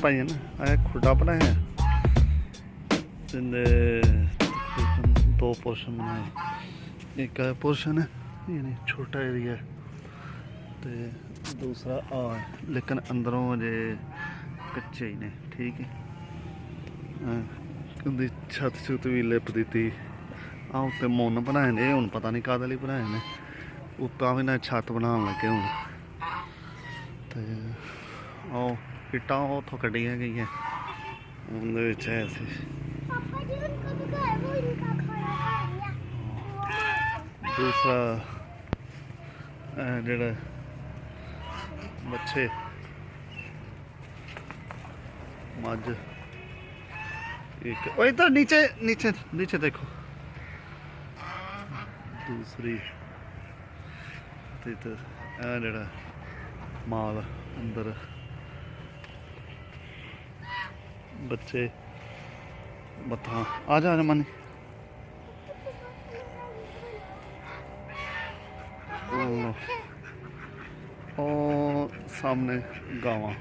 ਭਾਈਆਂ ਨਾ ਖੁੱਡਾ ਬਣਾਇਆ ਤੇ दो पोर्शन बनाए एक पोर्शन है यानी छोटा एरिया तो दूसरा लेकिन अंदरों अजे कच्चे ही ने ठीक है कहती छत छुत भी लिप दी उत्ते मुन बनाए ने हुण पता नहीं काहदे लई बनाए ने उत्तां भी ना छत बनाउण लगे हुण तो इट्टां उत्थों कड्ढियां गईयां उहदे विच है सी दूसरा जोड़ा बच्चे मझ एक इधर नीचे नीचे नीचे देखो दूसरी इधर जोड़ा माल अंदर बच्चे बता आ जा मनी और सामने गावां